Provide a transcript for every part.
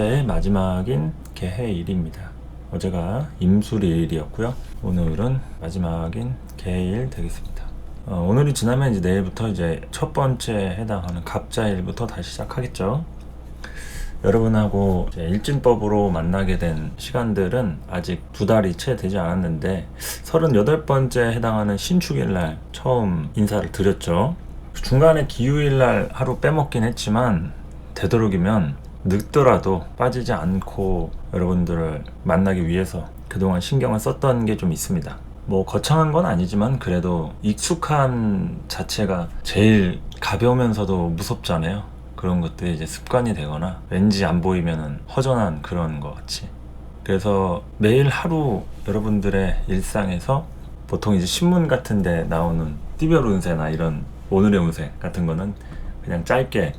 의 마지막인 개해일입니다. 어제가 임술일이었고요. 오늘은 마지막인 개해일 되겠습니다. 오늘이 지나면 이제 내일부터 이제 첫 번째 해당하는 갑자일부터 다시 시작하겠죠. 여러분하고 이제 일진법으로 만나게 된 시간들은 아직 2달이 채 되지 않았는데 38번째 해당하는 신축일날 처음 인사를 드렸죠. 중간에 기후일날 하루 빼먹긴 했지만 되도록이면 늦더라도 빠지지 않고 여러분들을 만나기 위해서 그동안 신경을 썼던 게 좀 있습니다. 뭐 거창한 건 아니지만 그래도 익숙한 자체가 제일 가벼우면서도 무섭잖아요. 그런 것들이 이제 습관이 되거나 왠지 안 보이면은 허전한 그런 것 같이. 그래서 매일 하루 여러분들의 일상에서 보통 이제 신문 같은 데 나오는 띠별 운세나 이런 오늘의 운세 같은 거는 그냥 짧게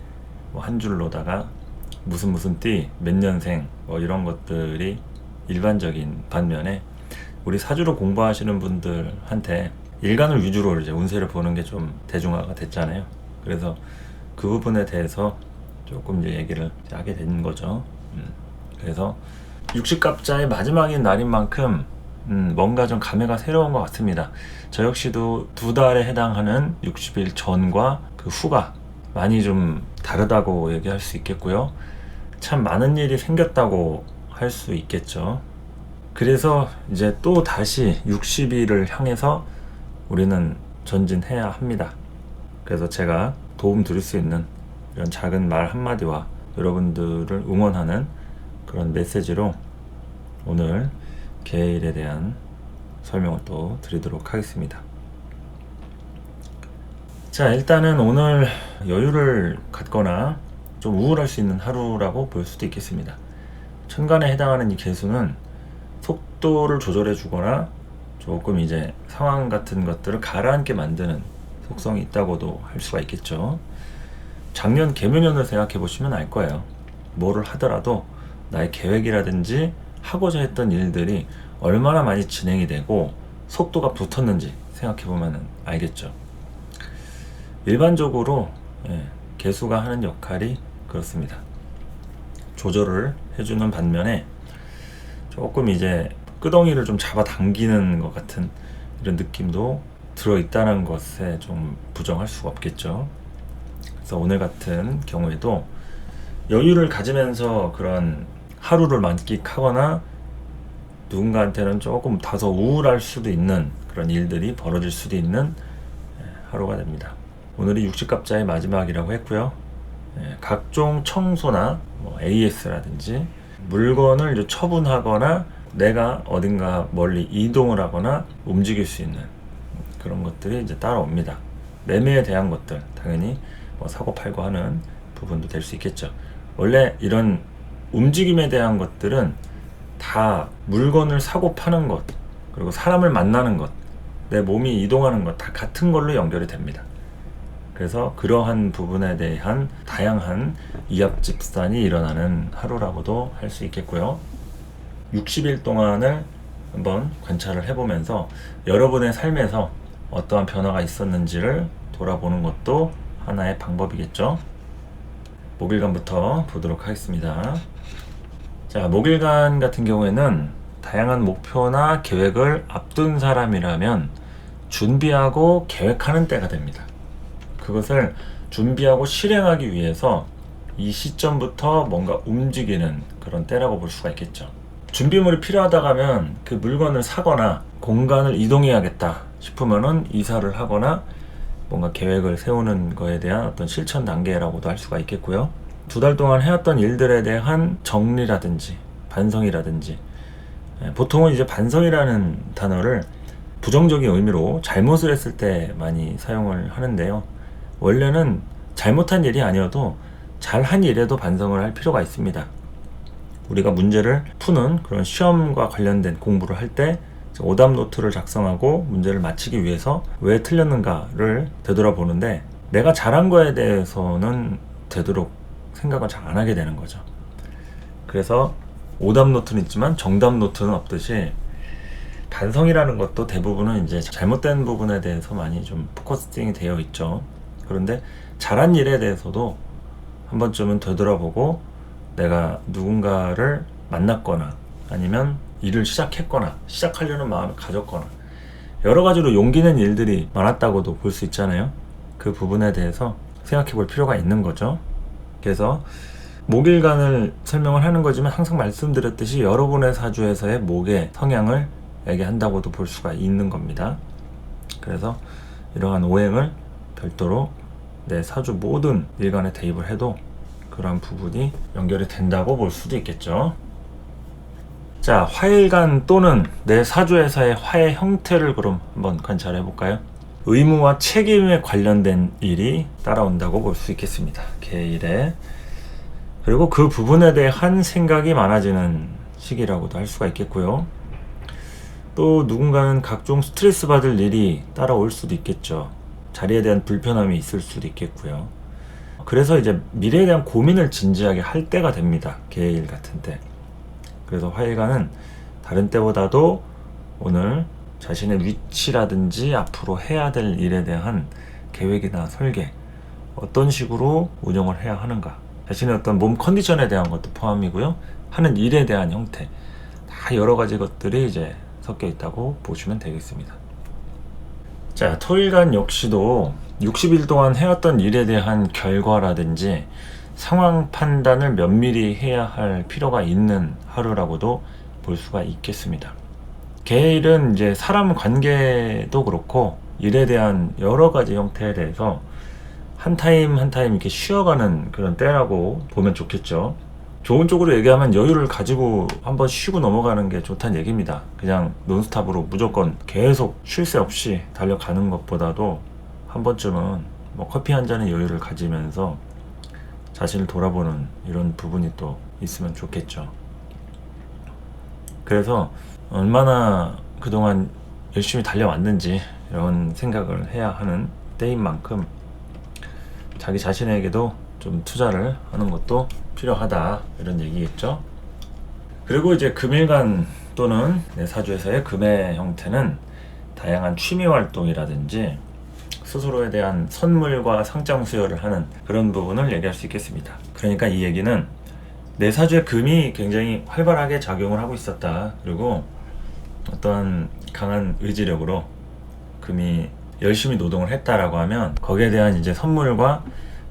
뭐 한 줄로다가 무슨 띠, 몇 년생 뭐 이런 것들이 일반적인 반면에 우리 사주로 공부하시는 분들한테 일간을 위주로 이제 운세를 보는 게 좀 대중화가 됐잖아요. 그래서 그 부분에 대해서 조금 이제 얘기를 하게 된 거죠. 그래서 60갑자의 마지막인 날인 만큼 뭔가 좀 감회가 새로운 것 같습니다. 저 역시도 2달에 해당하는 60일 전과 그 후가 많이 좀 다르다고 얘기할 수 있겠고요. 참 많은 일이 생겼다고 할 수 있겠죠. 그래서 이제 또 다시 60일을 향해서 우리는 전진해야 합니다. 그래서 제가 도움 드릴 수 있는 이런 작은 말 한마디와 여러분들을 응원하는 그런 메시지로 오늘 개일에 대한 설명을 또 드리도록 하겠습니다. 자, 일단은 오늘 여유를 갖거나 좀 우울할 수 있는 하루라고 볼 수도 있겠습니다. 천간에 해당하는 이 개수는 속도를 조절해 주거나 조금 이제 상황 같은 것들을 가라앉게 만드는 속성이 있다고도 할 수가 있겠죠. 작년 개묘년을 생각해 보시면 알 거예요. 뭐를 하더라도 나의 계획이라든지 하고자 했던 일들이 얼마나 많이 진행이 되고 속도가 붙었는지 생각해 보면 알겠죠. 일반적으로 개수가 하는 역할이 그렇습니다. 조절을 해주는 반면에 조금 이제 끄덩이를 좀 잡아당기는 것 같은 이런 느낌도 들어있다는 것에 좀 부정할 수가 없겠죠. 그래서 오늘 같은 경우에도 여유를 가지면서 그런 하루를 만끽하거나 누군가한테는 조금 다소 우울할 수도 있는 그런 일들이 벌어질 수도 있는 하루가 됩니다. 오늘이 60갑자의 마지막이라고 했고요. 각종 청소나 뭐 AS라든지 물건을 이제 처분하거나 내가 어딘가 멀리 이동을 하거나 움직일 수 있는 그런 것들이 이제 따라옵니다. 매매에 대한 것들 당연히 뭐 사고 팔고 하는 부분도 될 수 있겠죠. 원래 이런 움직임에 대한 것들은 다 물건을 사고 파는 것 그리고 사람을 만나는 것 내 몸이 이동하는 것 다 같은 걸로 연결이 됩니다. 그래서 그러한 부분에 대한 다양한 이합집산이 일어나는 하루라고도 할 수 있겠고요. 60일 동안을 한번 관찰을 해보면서 여러분의 삶에서 어떠한 변화가 있었는지를 돌아보는 것도 하나의 방법이겠죠. 목일간부터 보도록 하겠습니다. 자, 목일간 같은 경우에는 다양한 목표나 계획을 앞둔 사람이라면 준비하고 계획하는 때가 됩니다. 그것을 준비하고 실행하기 위해서 이 시점부터 뭔가 움직이는 그런 때라고 볼 수가 있겠죠. 준비물이 필요하다고 하면 그 물건을 사거나 공간을 이동해야겠다 싶으면은 이사를 하거나 뭔가 계획을 세우는 거에 대한 어떤 실천 단계라고도 할 수가 있겠고요. 2달 동안 해왔던 일들에 대한 정리라든지 반성이라든지 보통은 이제 반성이라는 단어를 부정적인 의미로 잘못을 했을 때 많이 사용을 하는데요. 원래는 잘못한 일이 아니어도 잘한 일에도 반성을 할 필요가 있습니다. 우리가 문제를 푸는 그런 시험과 관련된 공부를 할 때 오답 노트를 작성하고 문제를 맞히기 위해서 왜 틀렸는가를 되돌아보는데 내가 잘한 거에 대해서는 되도록 생각을 잘 안 하게 되는 거죠. 그래서 오답 노트는 있지만 정답 노트는 없듯이 반성이라는 것도 대부분은 이제 잘못된 부분에 대해서 많이 좀 포커싱이 되어 있죠. 그런데 잘한 일에 대해서도 한 번쯤은 되돌아보고 내가 누군가를 만났거나 아니면 일을 시작했거나 시작하려는 마음을 가졌거나 여러 가지로 용기 낸 일들이 많았다고도 볼 수 있잖아요. 그 부분에 대해서 생각해 볼 필요가 있는 거죠. 그래서 목일간을 설명을 하는 거지만 항상 말씀드렸듯이 여러분의 사주에서의 목의 성향을 얘기한다고도 볼 수가 있는 겁니다. 그래서 이러한 오행을 별도로 내 사주 모든 일간에 대입을 해도 그런 부분이 연결이 된다고 볼 수도 있겠죠. 자, 화일간 또는 내 사주에서의 화의 형태를 그럼 한번 관찰해 볼까요? 의무와 책임에 관련된 일이 따라온다고 볼 수 있겠습니다. 개일에. 그리고 그 부분에 대한 생각이 많아지는 시기라고도 할 수가 있겠고요. 또 누군가는 각종 스트레스 받을 일이 따라올 수도 있겠죠. 자리에 대한 불편함이 있을 수도 있겠고요. 그래서 이제 미래에 대한 고민을 진지하게 할 때가 됩니다. 개일 같은 때. 그래서 화일간은 다른 때보다도 오늘 자신의 위치라든지 앞으로 해야 될 일에 대한 계획이나 설계, 어떤 식으로 운영을 해야 하는가, 자신의 어떤 몸 컨디션에 대한 것도 포함이고요. 하는 일에 대한 형태, 다 여러 가지 것들이 이제 섞여 있다고 보시면 되겠습니다. 자, 토일간 역시도 60일 동안 해왔던 일에 대한 결과라든지 상황 판단을 면밀히 해야 할 필요가 있는 하루라고도 볼 수가 있겠습니다. 개일은 이제 사람 관계도 그렇고 일에 대한 여러 가지 형태에 대해서 한 타임 한 타임 이렇게 쉬어가는 그런 때라고 보면 좋겠죠. 좋은 쪽으로 얘기하면 여유를 가지고 한번 쉬고 넘어가는 게 좋다는 얘기입니다. 그냥 논스톱으로 무조건 계속 쉴 새 없이 달려가는 것보다도 한 번쯤은 뭐 커피 한 잔의 여유를 가지면서 자신을 돌아보는 이런 부분이 또 있으면 좋겠죠. 그래서 얼마나 그동안 열심히 달려왔는지 이런 생각을 해야 하는 때인 만큼 자기 자신에게도 좀 투자를 하는 것도 필요하다, 이런 얘기겠죠. 그리고 이제 금일간 또는 내 사주에서의 금의 형태는 다양한 취미 활동이라든지 스스로에 대한 선물과 상장 수여를 하는 그런 부분을 얘기할 수 있겠습니다. 그러니까 이 얘기는 내 사주에 금이 굉장히 활발하게 작용을 하고 있었다. 그리고 어떠한 강한 의지력으로 금이 열심히 노동을 했다라고 하면 거기에 대한 이제 선물과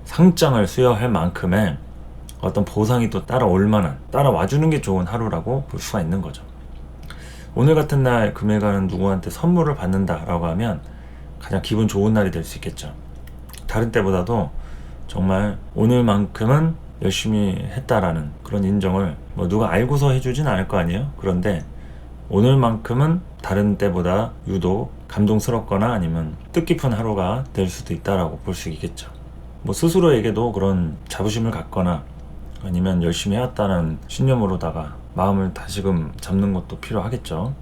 상장을 수여할 만큼의 어떤 보상이 또 따라올 만한, 따라와주는 게 좋은 하루라고 볼 수가 있는 거죠. 오늘 같은 날 금일간은 누구한테 선물을 받는다라고 하면 가장 기분 좋은 날이 될 수 있겠죠. 다른 때보다도 정말 오늘만큼은 열심히 했다라는 그런 인정을 뭐 누가 알고서 해주진 않을 거 아니에요. 그런데 오늘만큼은 다른 때보다 유독 감동스럽거나 아니면 뜻깊은 하루가 될 수도 있다라고 볼 수 있겠죠. 뭐 스스로에게도 그런 자부심을 갖거나 아니면 열심히 해왔다는 신념으로다가 마음을 다시금 잡는 것도 필요하겠죠.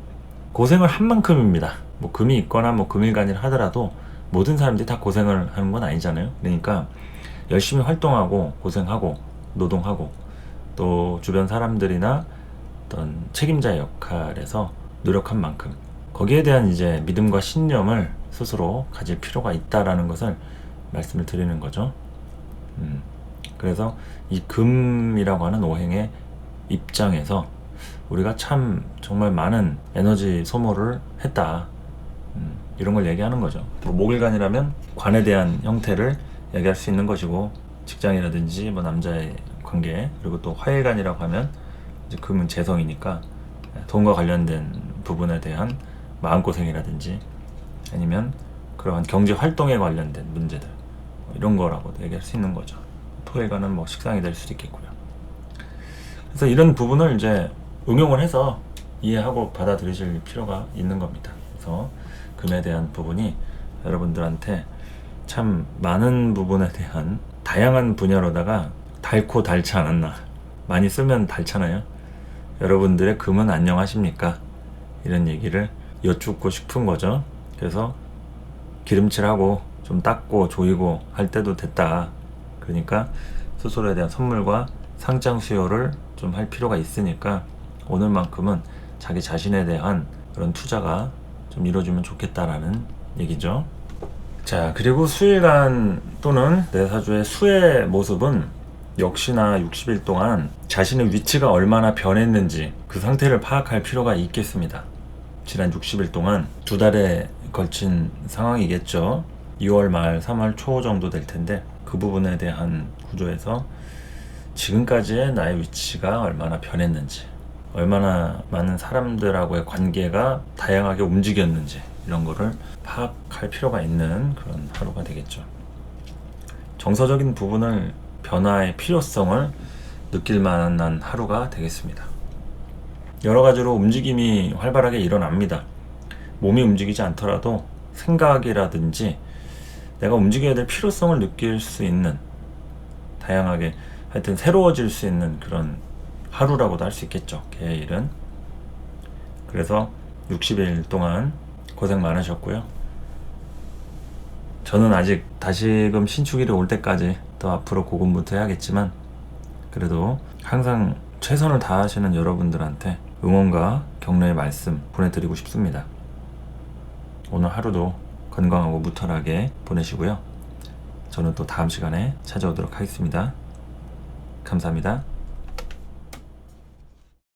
고생을 한 만큼입니다. 뭐 금이 있거나 뭐 금일간이라 하더라도 모든 사람들이 다 고생을 하는 건 아니잖아요. 그러니까 열심히 활동하고 고생하고 노동하고 또 주변 사람들이나 어떤 책임자의 역할에서 노력한 만큼 거기에 대한 이제 믿음과 신념을 스스로 가질 필요가 있다라는 것을 말씀을 드리는 거죠. 그래서 이 금이라고 하는 오행의 입장에서 우리가 참 정말 많은 에너지 소모를 했다, 이런 걸 얘기하는 거죠. 뭐 목일간이라면 관에 대한 형태를 얘기할 수 있는 것이고, 직장이라든지 뭐 남자의 관계, 그리고 또 화일간이라고 하면 이제 금은 재성이니까 돈과 관련된 부분에 대한 마음고생이라든지 아니면 그러한 경제 활동에 관련된 문제들, 이런 거라고도 얘기할 수 있는 거죠. 토일간은 뭐 식상이 될 수도 있겠고요. 그래서 이런 부분을 이제 응용을 해서 이해하고 받아들이실 필요가 있는 겁니다. 그래서 금에 대한 부분이 여러분들한테 참 많은 부분에 대한 다양한 분야로다가 닳고 닳지 않았나, 많이 쓰면 닳잖아요. 여러분들의 금은 안녕하십니까? 이런 얘기를 여쭙고 싶은 거죠. 그래서 기름칠하고 좀 닦고 조이고 할 때도 됐다. 그러니까 스스로에 대한 선물과 상장 수여를 좀 할 필요가 있으니까 오늘만큼은 자기 자신에 대한 그런 투자가 좀 이루어지면 좋겠다라는 얘기죠. 자, 그리고 수일간 또는 내 사주의 수의 모습은 역시나 60일 동안 자신의 위치가 얼마나 변했는지 그 상태를 파악할 필요가 있겠습니다. 지난 60일 동안 2달에 걸친 상황이겠죠. 2월 말 3월 초 정도 될 텐데 그 부분에 대한 구조에서 지금까지의 나의 위치가 얼마나 변했는지, 얼마나 많은 사람들하고의 관계가 다양하게 움직였는지 이런 거를 파악할 필요가 있는 그런 하루가 되겠죠. 정서적인 부분을 변화의 필요성을 느낄 만한 하루가 되겠습니다. 여러 가지로 움직임이 활발하게 일어납니다. 몸이 움직이지 않더라도 생각이라든지 내가 움직여야 될 필요성을 느낄 수 있는, 다양하게 하여튼 새로워질 수 있는 그런 하루라고도 할 수 있겠죠. 개일은. 그래서 60일 동안 고생 많으셨고요. 저는 아직 다시금 신축일이 올 때까지 더 앞으로 고군분투해야겠지만 그래도 항상 최선을 다하시는 여러분들한테 응원과 격려의 말씀 보내드리고 싶습니다. 오늘 하루도 건강하고 무탈하게 보내시고요. 저는 또 다음 시간에 찾아오도록 하겠습니다. 감사합니다.